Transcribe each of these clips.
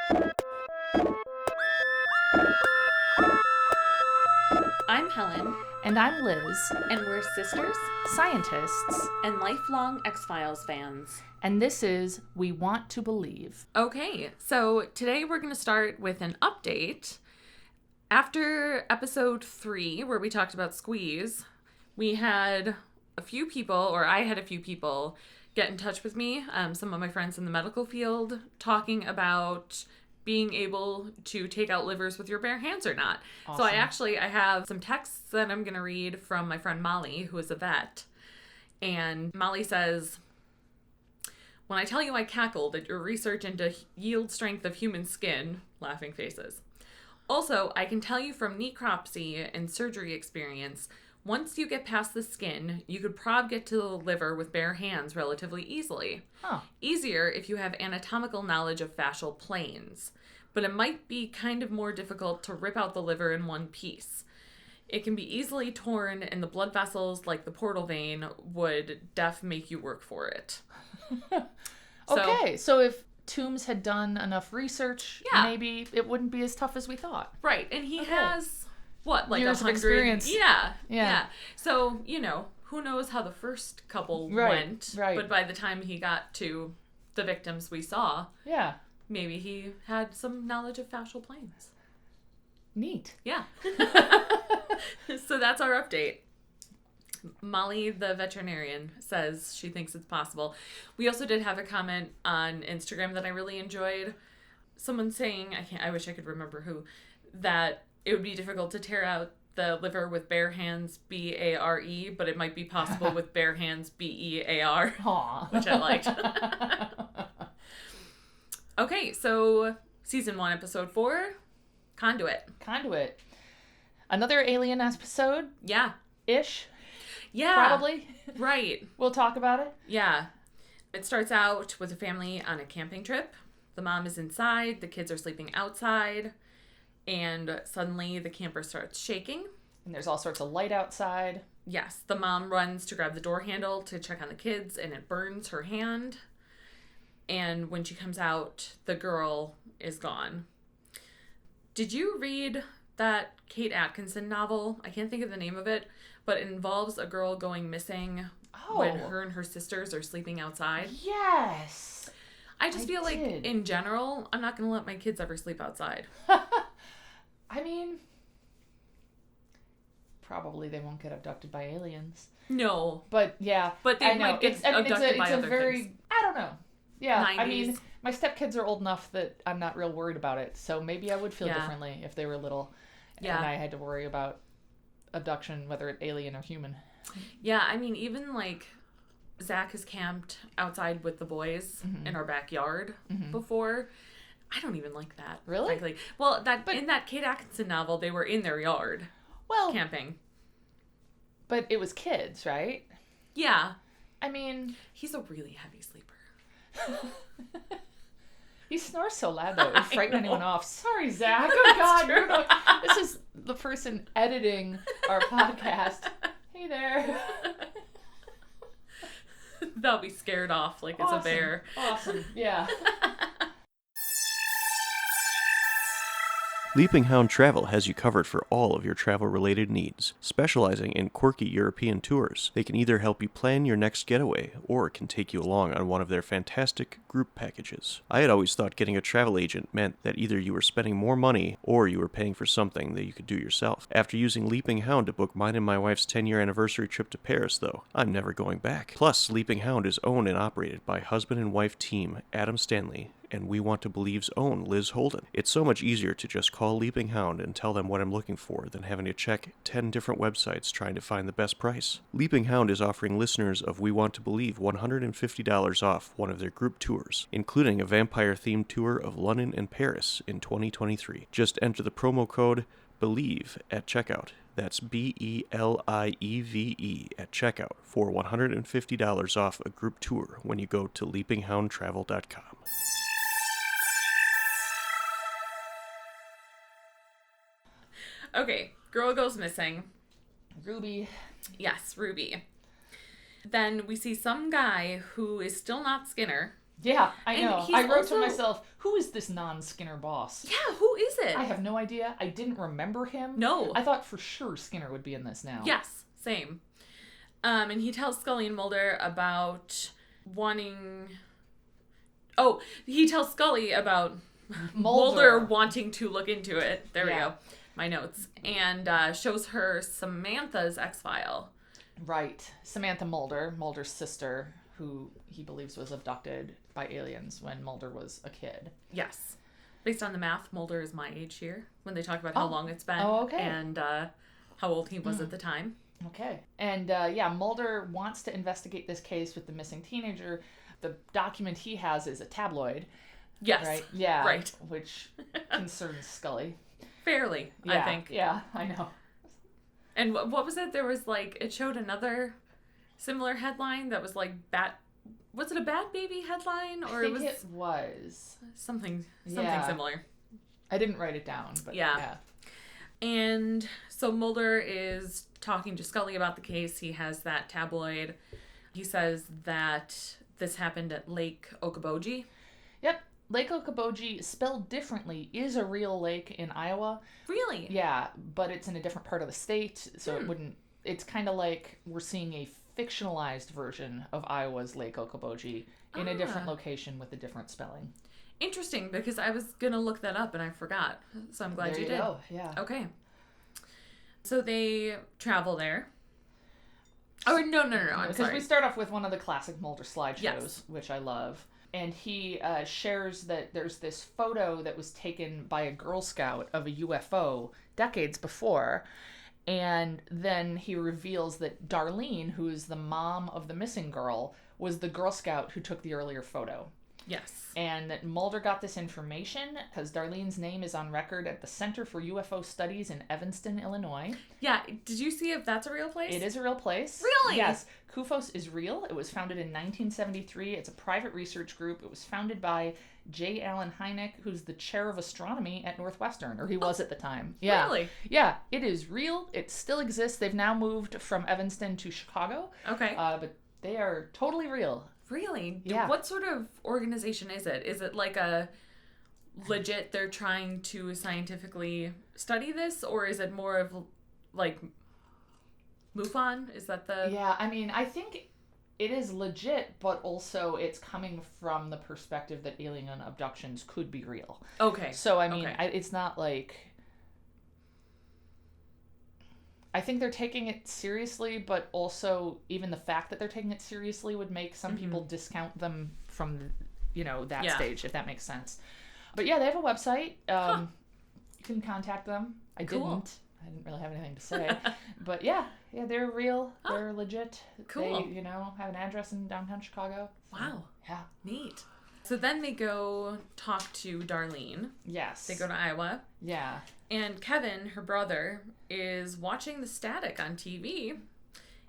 I'm Helen. And I'm Liz. And we're sisters, Scientists. and lifelong X-Files fans. And this is We Want to Believe. Okay, so today we're going to start with an update. After episode 3, where we talked about Squeeze, we had a few people, or I had a few people, get in touch with me, some of my friends in the medical field, talking about being able to take out livers with your bare hands or not. Awesome. So I have some texts that I'm going to read from my friend Molly, who is a vet. And Molly says, "When I tell you I cackled at your research into yield strength of human skin," laughing faces. "Also, I can tell you from necropsy and surgery experience, once you get past the skin, you could get to the liver with bare hands relatively easily. Huh. Easier if you have anatomical knowledge of fascial planes. But it might be kind of more difficult to rip out the liver in one piece. It can be easily torn, and the blood vessels, like the portal vein, would make you work for it." Okay, so if Toombs had done enough research, Yeah. maybe it wouldn't be as tough as we thought. Right, and he has, what, like years of 100? experience. Yeah. So, who knows how the first couple went. Right. But by the time he got to the victims we saw, Yeah. maybe he had some knowledge of fascial planes. Neat. Yeah. So that's our update. Molly, the veterinarian, says she thinks it's possible. We also did have a comment on Instagram that I really enjoyed. Someone saying, I wish I could remember who, that it would be difficult to tear out the liver with bare hands, B-A-R-E, but it might be possible with bare hands, B-E-A-R, Aw. which I liked. Okay, so season 1, episode 4, Conduit. Conduit. Another alien episode? Yeah. Ish? Yeah. Probably. Right. We'll talk about it. Yeah. It starts out with a family on a camping trip. The mom is inside, the kids are sleeping outside, and suddenly the camper starts shaking. And there's all sorts of light outside. Yes, the mom runs to grab the door handle to check on the kids, and it burns her hand. And when she comes out, the girl is gone. Did you read that Kate Atkinson novel? I can't think of the name of it, but it involves a girl going missing when her and her sisters are sleeping outside. Yes. I feel like, in general, I'm not going to let my kids ever sleep outside. I mean, probably they won't get abducted by aliens. No. But, yeah. But they might get abducted by other things. I don't know. Yeah, 90s. I mean, my stepkids are old enough that I'm not real worried about it. So maybe I would feel differently if they were little and I had to worry about abduction, whether it's alien or human. Yeah, I mean, even like Zach has camped outside with the boys in our backyard before. I don't even like that. Really? Frankly. Well, in that Kate Atkinson novel, they were in their yard camping. But it was kids, right? Yeah. I mean, he's a really heavy sleeper. He snores so loud though, it would frighten anyone off. Sorry, Zach. Oh God, this is the person editing our podcast. Hey there. They'll be scared off like it's a bear. Awesome. Yeah. Leaping Hound Travel has you covered for all of your travel-related needs. Specializing in quirky European tours, they can either help you plan your next getaway or can take you along on one of their fantastic group packages. I had always thought getting a travel agent meant that either you were spending more money or you were paying for something that you could do yourself. After using Leaping Hound to book mine and my wife's 10-year anniversary trip to Paris, though, I'm never going back. Plus, Leaping Hound is owned and operated by husband and wife team Adam Stanley and We Want to Believe's own Liz Holden. It's so much easier to just call Leaping Hound and tell them what I'm looking for than having to check 10 different websites trying to find the best price. Leaping Hound is offering listeners of We Want to Believe $150 off one of their group tours, including a vampire-themed tour of London and Paris in 2023. Just enter the promo code BELIEVE at checkout. That's BELIEVE at checkout for $150 off a group tour when you go to leapinghoundtravel.com. Okay, girl goes missing. Ruby. Yes, Ruby. Then we see some guy who is still not Skinner, Yeah, I And know. he's I wrote also- to myself, who is this non-Skinner boss? Yeah, who is it? I have no idea. I didn't remember him. No. I thought for sure Skinner would be in this now. Yes, same. And he tells Scully and Mulder about wanting... Oh, he tells Scully about Mulder wanting to look into it. There we go. My notes. And shows her Samantha's X-file. Right. Samantha Mulder, Mulder's sister, who he believes was abducted by aliens when Mulder was a kid. Yes. Based on the math, Mulder is my age here when they talk about how long it's been. Oh, okay. And how old he was at the time. Okay. And Mulder wants to investigate this case with the missing teenager. The document he has is a tabloid. Yes. Right? Yeah. Right. Which concerns Scully. Fairly, Yeah, I think. Yeah, I know. And what was it? There was like, it showed another similar headline that was like was it a Bad Baby headline? Or I think it was. Something Yeah. similar. I didn't write it down, but yeah. And so Mulder is talking to Scully about the case. He has that tabloid. He says that this happened at Lake Okoboji. Yep. Lake Okoboji, spelled differently, is a real lake in Iowa. Really? Yeah, but it's in a different part of the state, so it wouldn't... It's kind of like we're seeing a fictionalized version of Iowa's Lake Okoboji in a different location with a different spelling. Interesting, because I was going to look that up and I forgot. So I'm glad There you did. Go. Yeah. Okay. So they travel there. Oh, no, I'm Because sorry. we start off with one of the classic Mulder slideshows, Yes. which I love. And he shares that there's this photo that was taken by a Girl Scout of a UFO decades before. And then he reveals that Darlene, who is the mom of the missing girl, was the Girl Scout who took the earlier photo. Yes. And that Mulder got this information because Darlene's name is on record at the Center for UFO Studies in Evanston, Illinois. Yeah. Did you see if that's a real place? It is a real place. Really? Yes. CUFOS is real. It was founded in 1973. It's a private research group. It was founded by J. Allen Hynek, who's the chair of astronomy at Northwestern, or he was at the time. Yeah. Really? Yeah. It is real. It still exists. They've now moved from Evanston to Chicago. Okay. But they are totally real. Really? Yeah. What sort of organization is it? Is it like a legit, they're trying to scientifically study this? Or is it more of like MUFON? Is that the... Yeah, I mean, I think it is legit, but also it's coming from the perspective that alien abductions could be real. Okay. So, I mean, Okay. it's not like... I think they're taking it seriously, but also even the fact that they're taking it seriously would make some people discount them from, that stage, if that makes sense. But yeah, they have a website. You can contact them. I didn't really have anything to say. But yeah, they're real. They're legit. Cool. They, have an address in downtown Chicago. So, Wow. yeah. Neat. So then they go talk to Darlene. Yes. They go to Iowa. Yeah. And Kevin, her brother, is watching the static on TV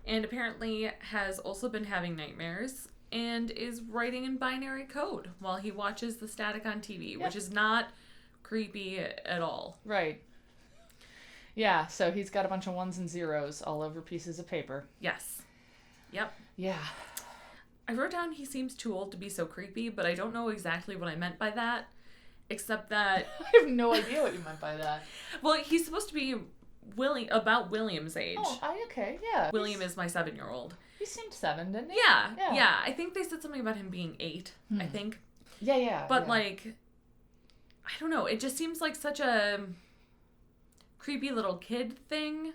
and apparently has also been having nightmares and is writing in binary code while he watches the static on TV, which is not creepy at all. Right. Yeah, so he's got a bunch of ones and zeros all over pieces of paper. Yes. Yep. Yeah. I wrote down he seems too old to be so creepy, but I don't know exactly what I meant by that. Except that... I have no idea what you meant by that. Well, he's supposed to be about William's age. Oh, okay, yeah. William is my 7-year-old. He seemed 7, didn't he? Yeah. I think they said something about him being 8, I think. Yeah. But, I don't know. It just seems like such a creepy little kid thing.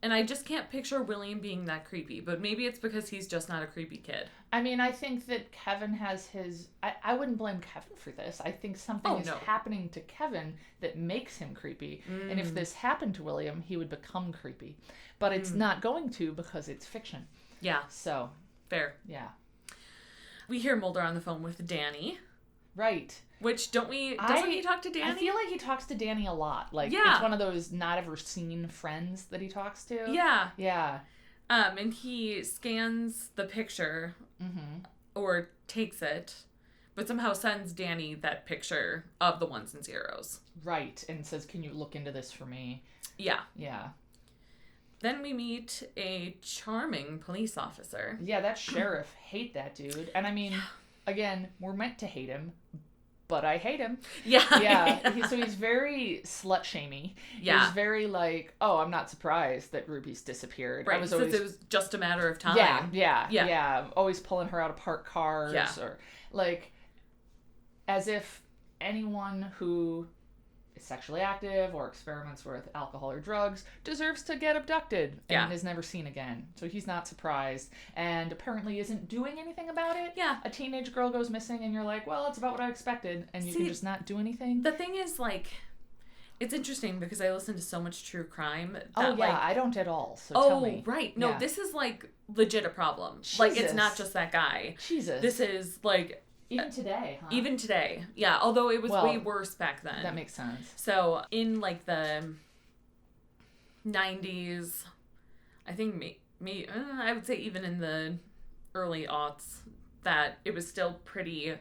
And I just can't picture William being that creepy. But maybe it's because he's just not a creepy kid. I mean, I think that Kevin has his... I wouldn't blame Kevin for this. I think something is happening to Kevin that makes him creepy. And if this happened to William, he would become creepy. But it's not going to because it's fiction. Yeah. So. Fair. Yeah. We hear Mulder on the phone with Danny. Right. Which, doesn't he talk to Danny? I feel like he talks to Danny a lot. It's one of those not ever seen friends that he talks to. Yeah. Yeah. And he scans the picture, or takes it, but somehow sends Danny that picture of the ones and zeros. Right, and says, can you look into this for me? Yeah. Yeah. Then we meet a charming police officer. Yeah, that sheriff, hate that dude. And I mean, again, we're meant to hate him, but I hate him. Yeah. Yeah. So he's very slut-shamey. Yeah. He's very like, oh, I'm not surprised that Ruby's disappeared. Right, since it was just a matter of time. Yeah. Always pulling her out of parked cars. Yeah. Or like, as if anyone who is sexually active or experiments with alcohol or drugs deserves to get abducted and is never seen again. So he's not surprised and apparently isn't doing anything about it. Yeah. A teenage girl goes missing and you're like, well, it's about what I expected, and you can just not do anything. The thing is, like, it's interesting because I listen to so much true crime. That, I don't at all. So tell me. Oh, right. No, this is like legit a problem. Jesus. Like, it's not just that guy. Jesus. This is like... Even today, huh? Even today. Yeah, although it was way worse back then. That makes sense. So, in like the 90s, I think I would say even in the early aughts, that it was still pretty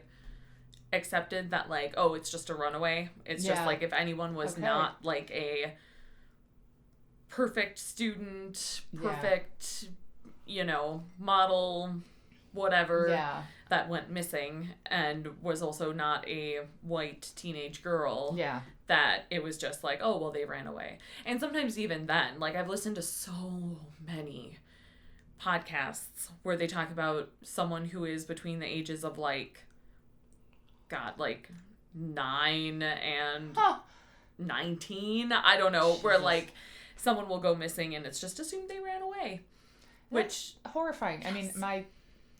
accepted that like, oh, it's just a runaway. It's just like if anyone was not like a perfect student, perfect, model, whatever, that went missing and was also not a white teenage girl, that it was just like, oh, well, they ran away. And sometimes even then, like, I've listened to so many podcasts where they talk about someone who is between the ages of like 9 and 19, I don't know, where like someone will go missing and it's just assumed they ran away. That's horrifying. I mean, my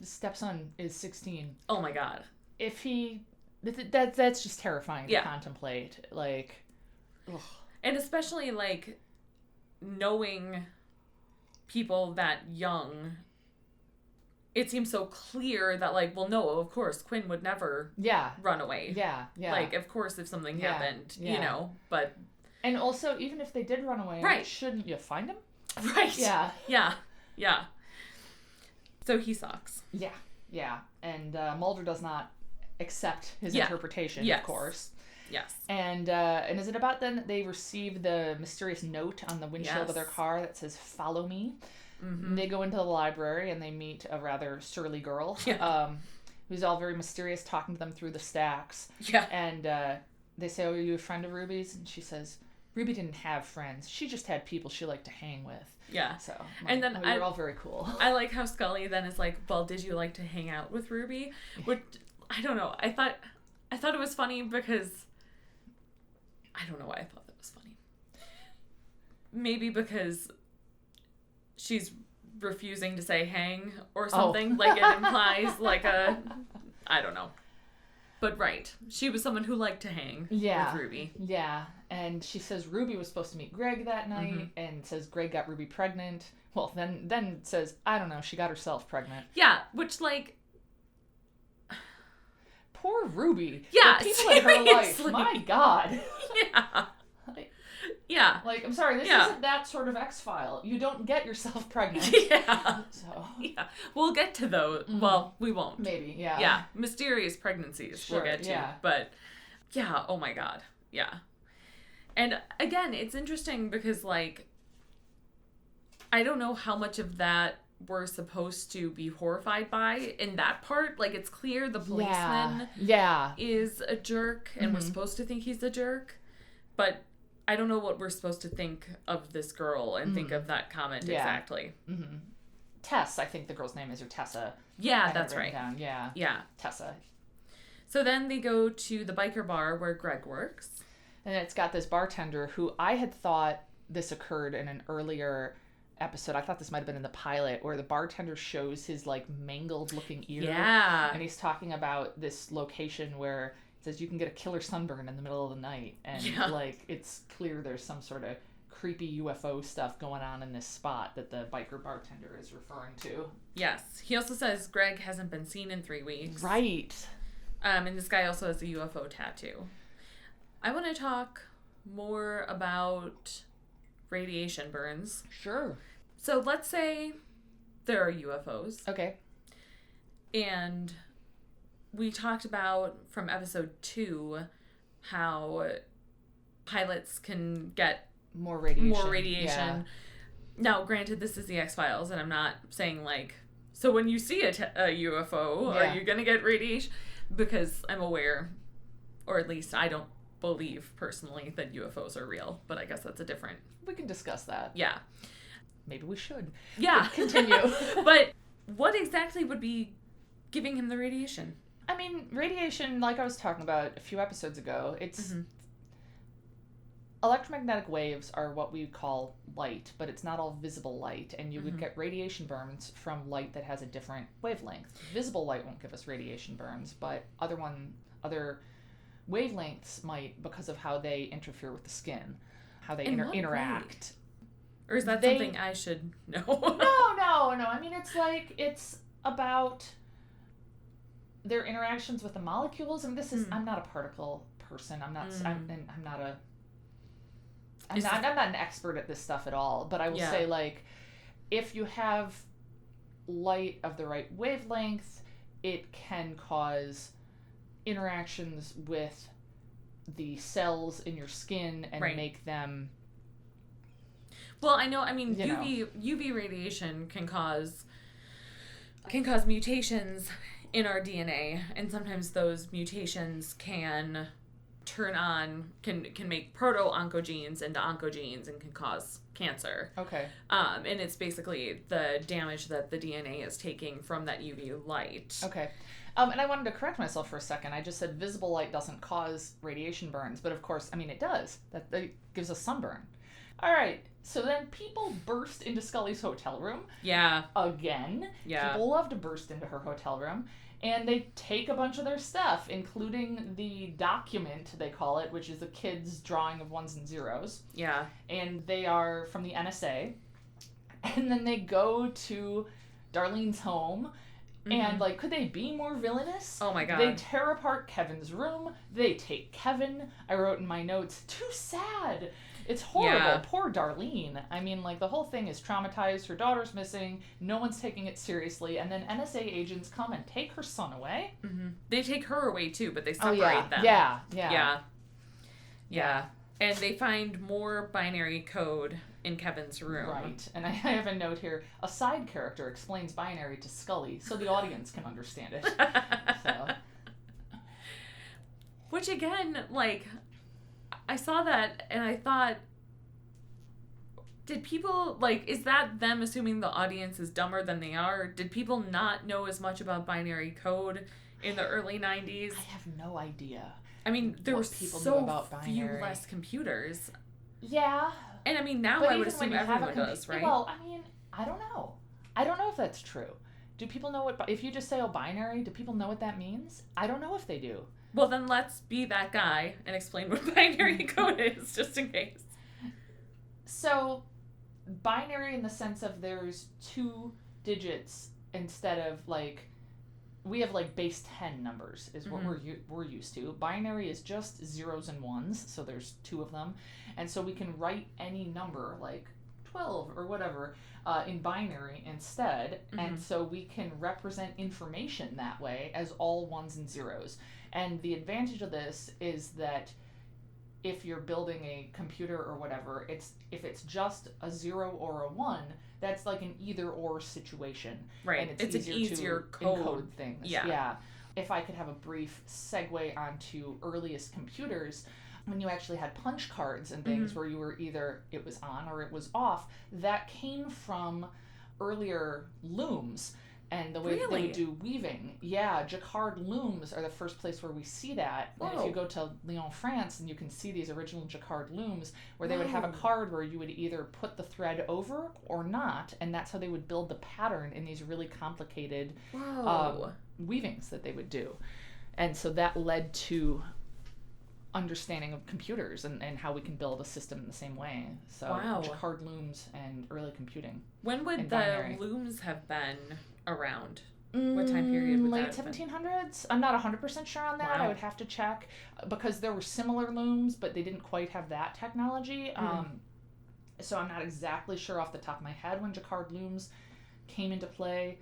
stepson is 16. Oh my God. If he... That's just terrifying to contemplate. Like... Ugh. And especially, like, knowing people that young, it seems so clear that, like, well, no, of course, Quinn would never run away. Yeah. Like, of course, if something happened, but... And also, even if they did run away, shouldn't you find him? Right. Yeah. So he sucks. Yeah. And Mulder does not accept his interpretation, of course. Yes. And is it about then that they receive the mysterious note on the windshield of their car that says, "Follow me"? Mm-hmm. They go into the library and they meet a rather surly girl who's all very mysterious, talking to them through the stacks. Yeah. And they say, "Oh, are you a friend of Ruby's?" And she says, "Ruby didn't have friends. She just had people she liked to hang with." Yeah. So, and then we're all very cool. I like how Scully then is like, well, did you like to hang out with Ruby? Which, I don't know. I thought it was funny because, I don't know why I thought that was funny. Maybe because she's refusing to say hang or something. Like it implies like a, I don't know. But right. She was someone who liked to hang with Ruby. Yeah. And she says Ruby was supposed to meet Greg that night and says Greg got Ruby pregnant. Well, then says, I don't know, she got herself pregnant. Yeah, which like... Poor Ruby. Yeah, the people in her life. My God. Yeah. Yeah. Like, I'm sorry, this isn't that sort of X-File. You don't get yourself pregnant. Yeah. So. Yeah. We'll get to those. Mm-hmm. Well, we won't. Maybe, yeah. Yeah. Mysterious pregnancies we'll get to. Yeah. But, yeah, oh my God. Yeah. And, again, it's interesting because, like, I don't know how much of that we're supposed to be horrified by in that part. Like, it's clear the policeman is a jerk, and we're supposed to think he's a jerk. But I don't know what we're supposed to think of this girl and think of that comment exactly. Mm-hmm. Tess, I think the girl's name is, or Tessa. Yeah, that's right. Down. Yeah. Tessa. So then they go to the biker bar where Greg works. And it's got this bartender who I had thought this occurred in an earlier episode. I thought this might have been in the pilot, where the bartender shows his like mangled looking ear. Yeah. And he's talking about this location where it says you can get a killer sunburn in the middle of the night. And like it's clear there's some sort of creepy UFO stuff going on in this spot that the biker bartender is referring to. Yes. He also says Greg hasn't been seen in 3 weeks. Right. And this guy also has a UFO tattoo. I want to talk more about radiation burns. Sure. So let's say there are UFOs. Okay. And we talked about from episode 2 how pilots can get more radiation. Yeah. Now, granted, this is the X-Files, and I'm not saying like, So when you see a UFO, are you going to get radiation? Because I'm aware, or at least I don't believe personally that UFOs are real, but I guess that's a different... We can discuss that. Yeah. Maybe we should. Yeah. Continue. But what exactly would be giving him the radiation? I mean, radiation, like I was talking about a few episodes ago, it's... Electromagnetic waves are what we call light, but it's not all visible light, and you would get radiation burns from light that has a different wavelength. Visible light won't give us radiation burns, but other wavelengths might, because of how they interfere with the skin, how they interact. Or is that something I should know? No. I mean, it's about their interactions with the molecules. I mean, this is, I'm not a particle person. I'm not an expert at this stuff at all, but I will say, like, if you have light of the right wavelength, it can cause interactions with the cells in your skin and make them... Well, I mean, UV radiation can cause mutations in our DNA, and sometimes those mutations can make proto-oncogenes into oncogenes and can cause cancer. Okay. And it's basically the damage that the DNA is taking from that UV light. Okay. And I wanted to correct myself for a second. I just said visible light doesn't cause radiation burns, but of course, I mean, it does. That gives us sunburn. All right. So then people burst into Scully's hotel room. Yeah. Again. Yeah. People love to burst into her hotel room. And they take a bunch of their stuff, including the document, they call it, which is the kid's drawing of ones and zeros. Yeah. And they are from the NSA. And then they go to Darlene's home. And, like, could they be more villainous? Oh, my God. They tear apart Kevin's room. They take Kevin. I wrote in my notes, too sad. It's horrible. Yeah. Poor Darlene. I mean, like, the whole thing is traumatized. Her daughter's missing. No one's taking it seriously. And then NSA agents come and take her son away. Mm-hmm. They take her away, too, but they separate them. Yeah. And they find more binary code in Kevin's room. Right. And I have a note here. A side character explains binary to Scully so the audience can understand it. So. Which, again, like... I saw that and I thought, did people, like, is that them assuming the audience is dumber than they are? Did people not know as much about binary code in the early 90s? I have no idea. I mean, there were so few less computers. Yeah. And I mean, now I would assume everyone does, right? Well, I mean, I don't know. I don't know if that's true. Do people know if you just say, binary, do people know what that means? I don't know if they do. Well, then let's be that guy and explain what binary code is, just in case. So, binary in the sense of there's 2 digits instead of, like, we have, like, base 10 numbers is what we're used to. Binary is just zeros and ones, so there's 2 of them. And so we can write any number, like 12 or whatever, in binary instead. And so we can represent information that way as all ones and zeros. And the advantage of this is that if you're building a computer or whatever, if it's just a 0 or a 1, that's like an either-or situation. Right. And it's easier to encode things. Yeah. If I could have a brief segue onto earliest computers, when you actually had punch cards and things where you were either it was on or it was off, that came from earlier looms. And the way they would do weaving. Yeah, jacquard looms are the first place where we see that. Whoa. And if you go to Lyon, France, and you can see these original jacquard looms where they would have a card where you would either put the thread over or not, and that's how they would build the pattern in these really complicated weavings that they would do. And so that led to understanding of computers and how we can build a system in the same way. So jacquard looms and early computing. When would the looms have been around? What time period would late that have 1700s? I'm not 100% sure on that. Wow. I would have to check because there were similar looms, but they didn't quite have that technology. So I'm not exactly sure off the top of my head when jacquard looms came into play,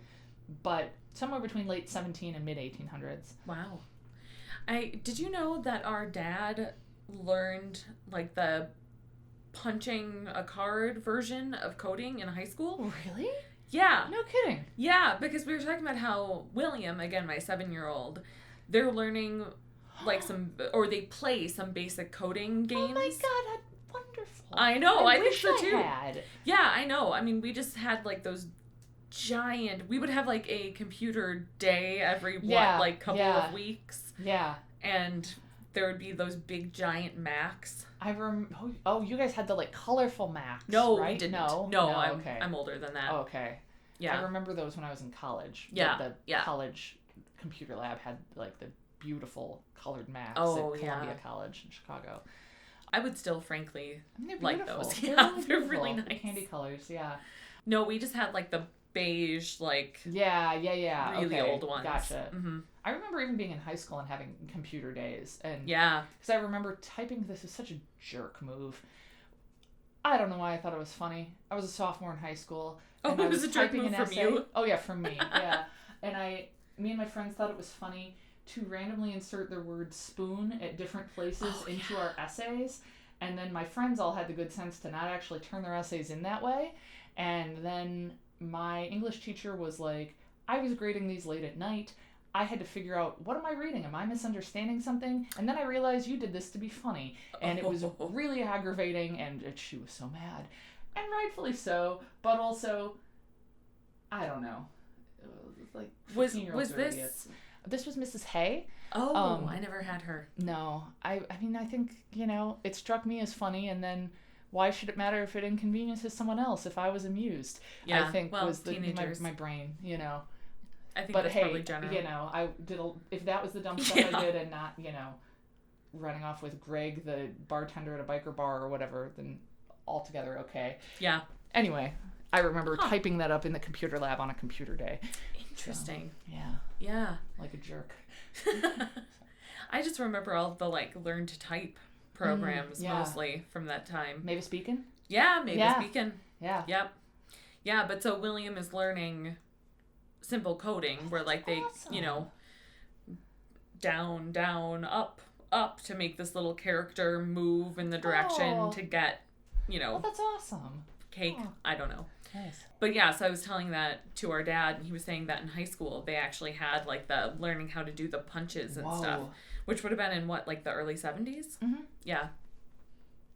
but somewhere between late 17 and mid 1800s. Wow. Did you know that our dad learned like the punching a card version of coding in high school? Really? Yeah. No kidding. Yeah, because we were talking about how William, again, my 7-year-old, they're learning like or they play some basic coding games. Oh my god, that's wonderful. I know, I think so too. Had. Yeah, I know. I mean, we just had like those giant, we would have like a computer day every couple of weeks. Yeah. And there would be those big giant Macs. Oh, you guys had the like colorful Macs. No, right? we didn't. No, okay. I'm older than that. Oh, okay. Yeah. I remember those when I was in college. Yeah. The college computer lab had like the beautiful colored Macs at Columbia College in Chicago. I would still, frankly, like those. They're really nice. Candy colors, yeah. No, we just had like the beige, like really old ones. Gotcha. Mm-hmm. I remember even being in high school and having computer days, and because I remember typing. This is such a jerk move. I don't know why I thought it was funny. I was a sophomore in high school. And it was a jerk move from you? Oh yeah, from me. Yeah, and me and my friends thought it was funny to randomly insert the word spoon at different places into our essays, and then my friends all had the good sense to not actually turn their essays in that way, and then my English teacher was like, I was grading these late at night. I had to figure out, what am I reading? Am I misunderstanding something? And then I realized you did this to be funny. And it was really aggravating, and she was so mad. And rightfully so, but also, I don't know. Like, was this... Idiots. This was Mrs. Hay. Oh, I never had her. No. I mean, I think, it struck me as funny, and then why should it matter if it inconveniences someone else if I was amused? Yeah, I think was teenagers. my brain, I think but that's probably general. I did if that was the dumb stuff I did and not, running off with Greg, the bartender at a biker bar or whatever, then altogether okay. Yeah. Anyway, I remember typing that up in the computer lab on a computer day. Interesting. So, yeah. Like a jerk. I just remember all the learn to type programs mostly from that time. Maybe speaking? Yeah, maybe speaking. Yeah. Yep. Yeah, but so William is learning simple coding where they, awesome. Down, up to make this little character move in the direction to get, Oh, that's awesome. Cake. Oh. I don't know. Nice. But yeah, so I was telling that to our dad, and he was saying that in high school they actually had the learning how to do the punches and stuff, which would have been in the early 70s? Mm-hmm. Yeah.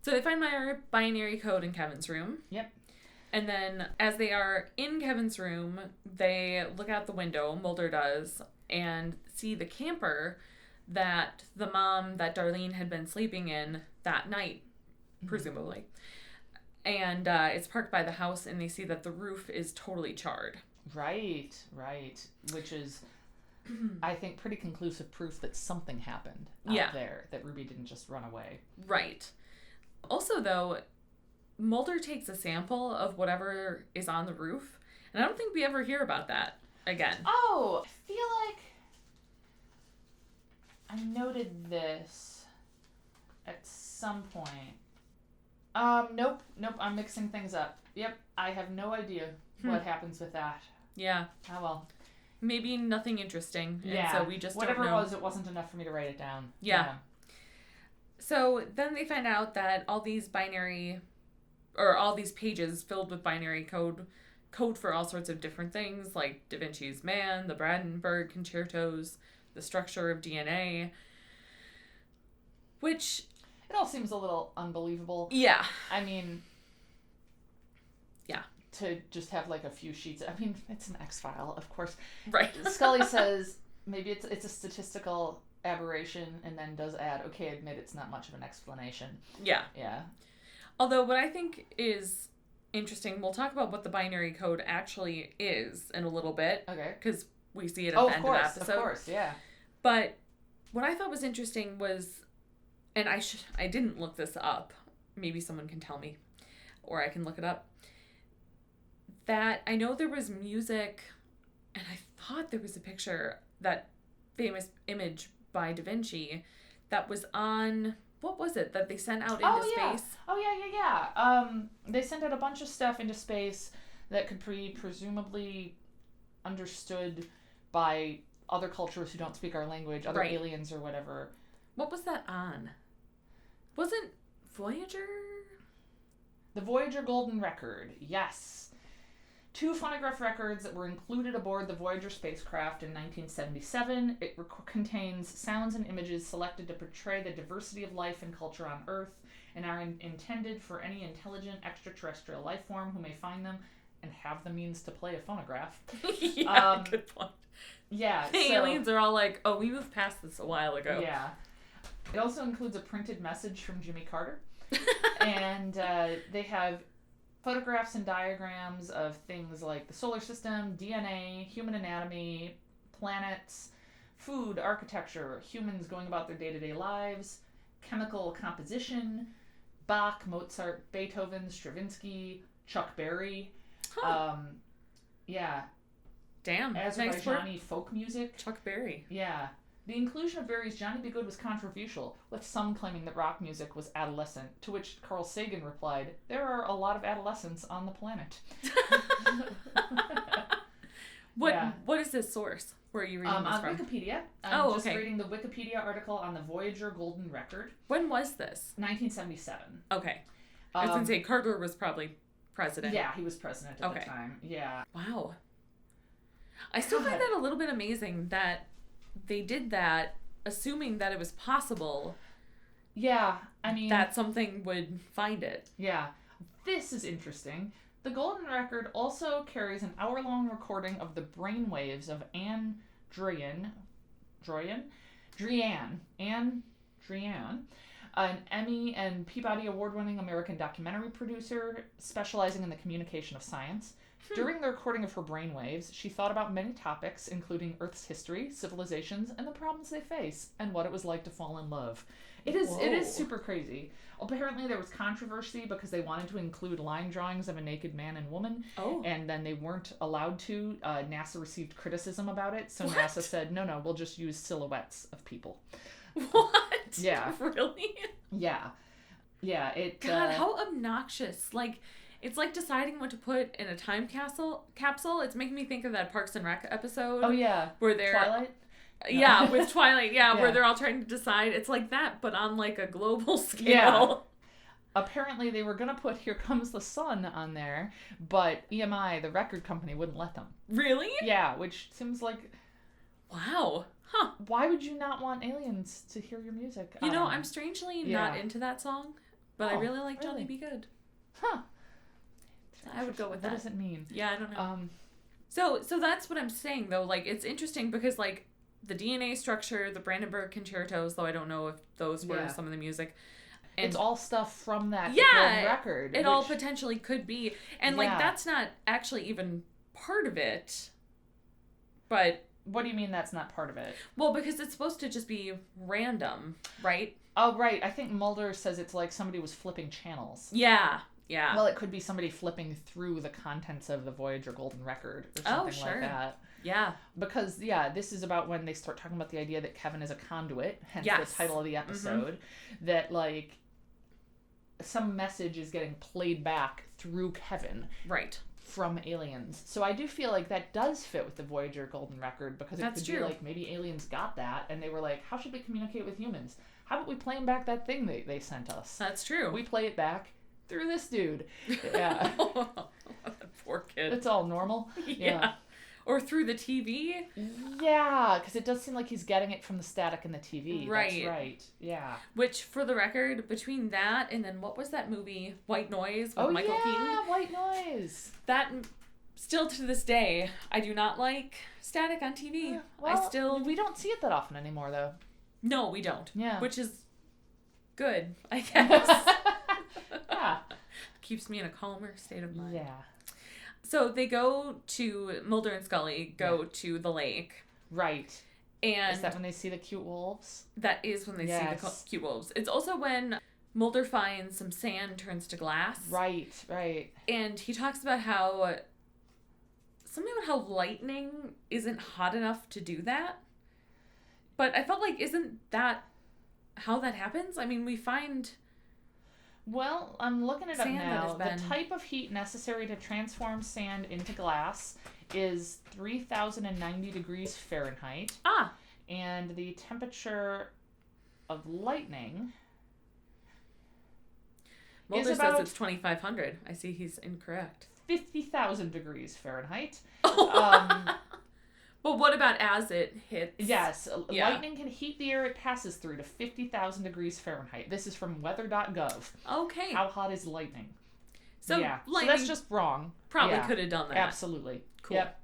So they find my binary code in Kevin's room. Yep. And then as they are in Kevin's room, they look out the window, Mulder does, and see the camper that the mom that Darlene had been sleeping in that night, presumably. And it's parked by the house, and they see that the roof is totally charred. Right. Which is, I think, pretty conclusive proof that something happened out there, that Ruby didn't just run away. Right. Also, though, Mulder takes a sample of whatever is on the roof, and I don't think we ever hear about that again. Oh, I feel like I noted this at some point. Nope, I'm mixing things up. Yep, I have no idea what happens with that. Yeah. Oh, well. Maybe nothing interesting, and so we just whatever don't know. it wasn't enough for me to write it down. Yeah. So then they find out that all these pages filled with binary code for all sorts of different things, like Da Vinci's Man, the Brandenburg Concertos, the structure of DNA, which... It all seems a little unbelievable. Yeah. I mean... Yeah. To just have a few sheets. I mean, it's an X-file, of course. Right. Scully says maybe it's a statistical aberration, and then does add, okay, admit it's not much of an explanation. Yeah. Yeah. Although what I think is interesting, we'll talk about what the binary code actually is in a little bit. Okay. Because we see it at the end of the episode. Of course, yeah. But what I thought was interesting was, and I didn't look this up. Maybe someone can tell me, or I can look it up. That I know there was music, and I thought there was a picture, that famous image by Da Vinci, that was on, what was it, that they sent out into space? Oh, yeah. They sent out a bunch of stuff into space that could be presumably understood by other cultures who don't speak our language, other aliens or whatever. What was that on? Wasn't Voyager? The Voyager Golden Record, yes. 2 phonograph records that were included aboard the Voyager spacecraft in 1977. It contains sounds and images selected to portray the diversity of life and culture on Earth and are intended for any intelligent extraterrestrial life form who may find them and have the means to play a phonograph. Yeah, good point. Yeah. The aliens are all like, oh, we moved past this a while ago. Yeah. It also includes a printed message from Jimmy Carter. And they have photographs and diagrams of things like the solar system, DNA, human anatomy, planets, food, architecture, humans going about their day-to-day lives, chemical composition, Bach, Mozart, Beethoven, Stravinsky, Chuck Berry. Huh. Yeah. Damn. Azerbaijani folk music. Chuck Berry. Yeah. The inclusion of Berry's Johnny B. Good was controversial, with some claiming that rock music was adolescent, to which Carl Sagan replied, "There are a lot of adolescents on the planet." What is this source? Where are you reading this from? On Wikipedia. I'm just reading the Wikipedia article on the Voyager Golden Record. When was this? 1977. Okay. I was going to say Carter was probably president. Yeah, he was president at the time. Yeah. Wow. I still find that a little bit amazing that they did that assuming that it was possible. Yeah, I mean... that something would find it. Yeah. This is interesting. The Golden Record also carries an hour-long recording of the brainwaves of Anne Drian, an Emmy and Peabody Award-winning American documentary producer specializing in the communication of science. During the recording of her brainwaves, she thought about many topics, including Earth's history, civilizations, and the problems they face, and what it was like to fall in love. It is super crazy. Apparently there was controversy because they wanted to include line drawings of a naked man and woman, and then they weren't allowed to. NASA received criticism about it, so What? NASA said, no, we'll just use silhouettes of people. What? Yeah. Really? Yeah. Yeah, God, how obnoxious. Like, it's like deciding what to put in a time capsule. It's making me think of that Parks and Rec episode. Oh, yeah. Where they're... Twilight? Yeah, with Twilight, Yeah. where they're all trying to decide. It's like that, but on like a global scale. Yeah. Apparently they were going to put Here Comes the Sun on there, but EMI, the record company, wouldn't let them. Really? Yeah, which seems like... Wow. Huh. Why would you not want aliens to hear your music? You know, I'm strangely not into that song, but I really like Johnny B. Good. Huh. I would go with that. What does it mean? Yeah, I don't know. So that's what I'm saying, though. Like, it's interesting because, like, the DNA structure, the Brandenburg concertos, though I don't know if those were some of the music. And it's all stuff from that Golden Record. It all potentially could be. And, like, that's not actually even part of it. But... What do you mean that's not part of it? Well, because it's supposed to just be random, right? Oh, right. I think Mulder says it's like somebody was flipping channels. Yeah. Yeah. Well, it could be somebody flipping through the contents of the Voyager Golden Record or something like that. Yeah. Because, this is about when they start talking about the idea that Kevin is a conduit, hence the title of the episode, that, like, some message is getting played back through Kevin. Right. From aliens. So I do feel like that does fit with the Voyager Golden Record because it could be like maybe aliens got that and they were like, how should we communicate with humans? How about we play them back that thing they sent us? That's true. We play it back through this dude. Yeah. That poor kid. It's all normal. Yeah. Or through the TV. Yeah, because it does seem like he's getting it from the static in the TV. Right. That's right. Yeah. Which, for the record, between that and then what was that movie? White Noise with Michael Keaton? White Noise. That, still to this day, I do not like static on TV. Well, we don't see it that often anymore, though. No, we don't. Yeah. Which is good, I guess. Yeah. Keeps me in a calmer state of mind. Yeah. So they go to, Mulder and Scully go to the lake. Right. And is that when they see the cute wolves? That is when they see the cute wolves. It's also when Mulder finds some sand turns to glass. Right, right. And he talks about something about how lightning isn't hot enough to do that. But I felt like, isn't that how that happens? I mean, we find... Well, I'm looking it up now. The type of heat necessary to transform sand into glass is 3,090 degrees Fahrenheit. Ah! And the temperature of lightning... Mulder says it's 2,500. I see he's incorrect. 50,000 degrees Fahrenheit. But what about as it hits? Yes, lightning can heat the air it passes through to 50,000 degrees Fahrenheit. This is from weather.gov. Okay. How hot is lightning? So, so that's just wrong. Probably could have done that. Absolutely. Cool. Yep.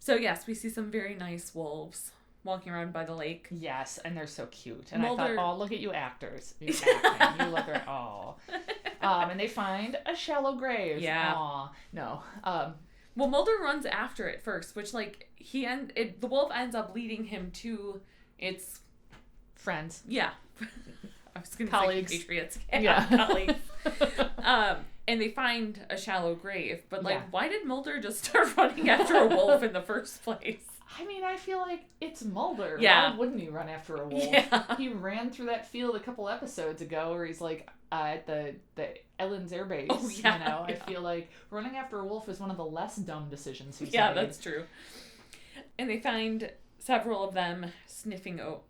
So, yes, we see some very nice wolves walking around by the lake. Yes, and they're so cute. And I thought, oh, look at you actors. You're acting. You look at, oh. And they find a shallow grave. Yeah. Aw. No. Well, Mulder runs after it first, which, like, the wolf ends up leading him to its... friends. Yeah. I was going to say patriots. Yeah. Colleagues. And they find a shallow grave. But, like, why did Mulder just start running after a wolf in the first place? I mean, I feel like it's Mulder. Yeah. Why wouldn't he run after a wolf? Yeah. He ran through that field a couple episodes ago where he's, like, at the Ellen's Air Base. Oh, yeah. You know, I feel like running after a wolf is one of the less dumb decisions he's Yeah, made. that's true. And they find several of them sniffing out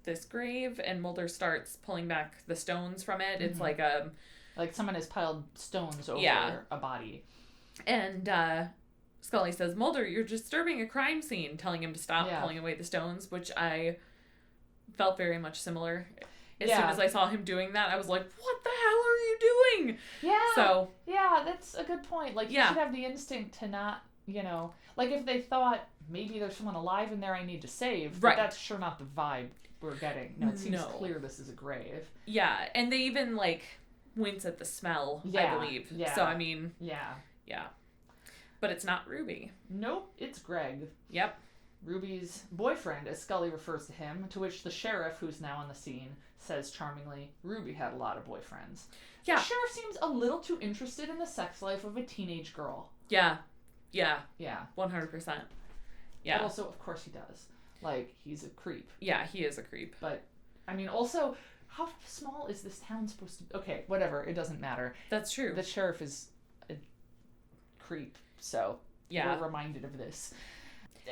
this grave, and Mulder starts pulling back the stones from it. It's like a... Like someone has piled stones over a body. And Scully says, Mulder, you're disturbing a crime scene, telling him to stop pulling away the stones, which I felt very much similar. As soon as I saw him doing that, I was like, what the hell are you doing? Yeah. So. Yeah, that's a good point. Like, you should have the instinct to not, you know, like if they thought maybe there's someone alive in there I need to save, but that's sure not the vibe we're getting. No, it seems clear this is a grave. Yeah, and they even, like, wince at the smell, I believe. Yeah. So, I mean. Yeah. Yeah. But it's not Ruby. Nope, it's Greg. Yep. Ruby's boyfriend, as Scully refers to him, to which the sheriff, who's now on the scene, says charmingly, Ruby had a lot of boyfriends. Yeah. The sheriff seems a little too interested in the sex life of a teenage girl. Yeah. Yeah. Yeah. 100%. Yeah. But also, of course he does. Like, he's a creep. Yeah, he is a creep. But, I mean, also, how small is this town supposed to be? Okay, whatever, it doesn't matter. That's true. The sheriff is a creep, so we're reminded of this.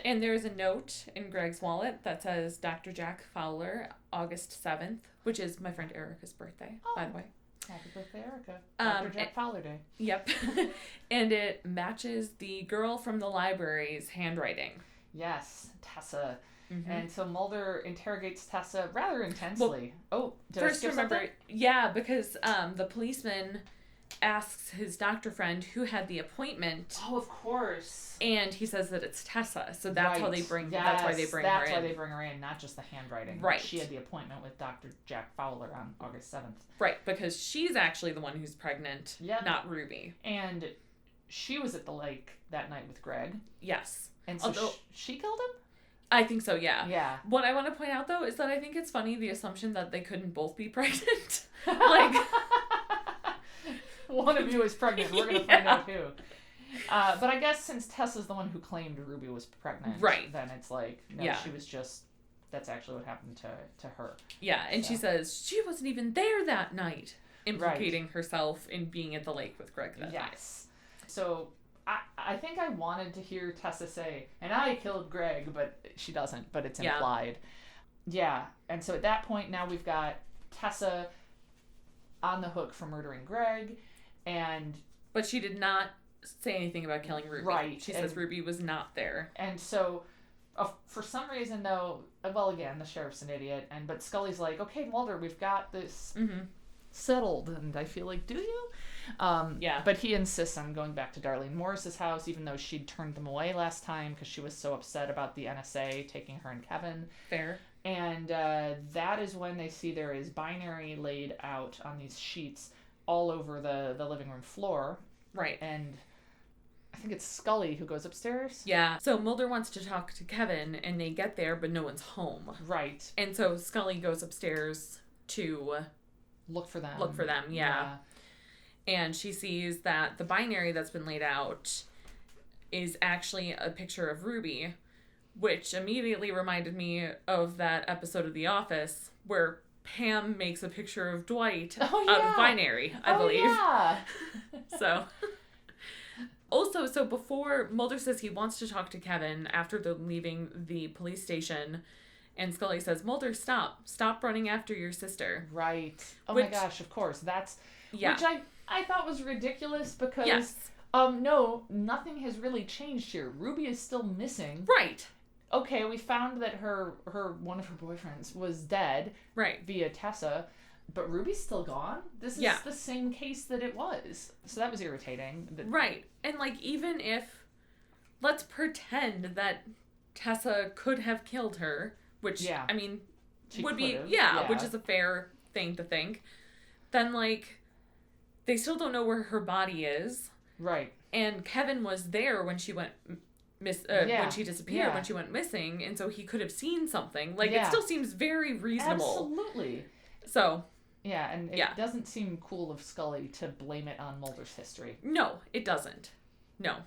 And there's a note in Greg's wallet that says Dr. Jack Fowler, August 7th, which is my friend Erica's birthday, by the way. Happy birthday, Erica. Dr. Jack Fowler Day. Yep. And it matches the girl from the library's handwriting. Yes, Tessa. Mm-hmm. And so Mulder interrogates Tessa rather intensely. Did I skip something? Yeah, because the policeman asks his doctor friend who had the appointment. Oh, of course. And he says that it's Tessa, so that's how they bring. Yes, that's why they bring her in. That's why they bring her in, not just the handwriting. Right. She had the appointment with Dr. Jack Fowler on August 7th. Right, because she's actually the one who's pregnant, not Ruby. And she was at the lake that night with Greg. Yes. And so she killed him? I think so, yeah. Yeah. What I want to point out, though, is that I think it's funny the assumption that they couldn't both be pregnant. Like... One of you is pregnant. We're going to find out who. But I guess since Tessa's the one who claimed Ruby was pregnant, then it's like, no, she was just, that's actually what happened to her. Yeah, and she says, she wasn't even there that night, implicating herself in being at the lake with Greg that night. So I think I wanted to hear Tessa say, and I killed Greg, but she doesn't, but it's implied. Yeah, and so at that point now we've got Tessa on the hook for murdering Greg. But she did not say anything about killing Ruby. Right. She says Ruby was not there. And so, for some reason, though, well, again, the sheriff's an idiot, but Scully's like, okay, Mulder, we've got this settled, and I feel like, do you? But he insists on going back to Darlene Morris's house, even though she'd turned them away last time because she was so upset about the NSA taking her and Kevin. Fair. And that is when they see there is binary laid out on these sheets all over the living room floor. Right. And I think it's Scully who goes upstairs. Yeah. So Mulder wants to talk to Kevin, and they get there, but no one's home. Right. And so Scully goes upstairs to... Look for them, yeah. And she sees that the binary that's been laid out is actually a picture of Ruby, which immediately reminded me of that episode of The Office where Pam makes a picture of Dwight out of binary, I believe. Yeah. So before Mulder says he wants to talk to Kevin after they're leaving the police station, and Scully says, Mulder, stop running after your sister. Right. My gosh, of course. That's which I thought was ridiculous because No, nothing has really changed here. Ruby is still missing. Right. Okay, we found that her one of her boyfriends was dead. Right. Via Tessa, but Ruby's still gone. This is the same case that it was. So that was irritating. Right. And like, even if, let's pretend that Tessa could have killed her, which I mean would be which is a fair thing to think. Then like, they still don't know where her body is. Right. And Kevin was there when she went when she disappeared, when she went missing, and so he could have seen something. Like, it still seems very reasonable. Absolutely. So. Yeah, and it doesn't seem cool of Scully to blame it on Mulder's history. No, it doesn't. No.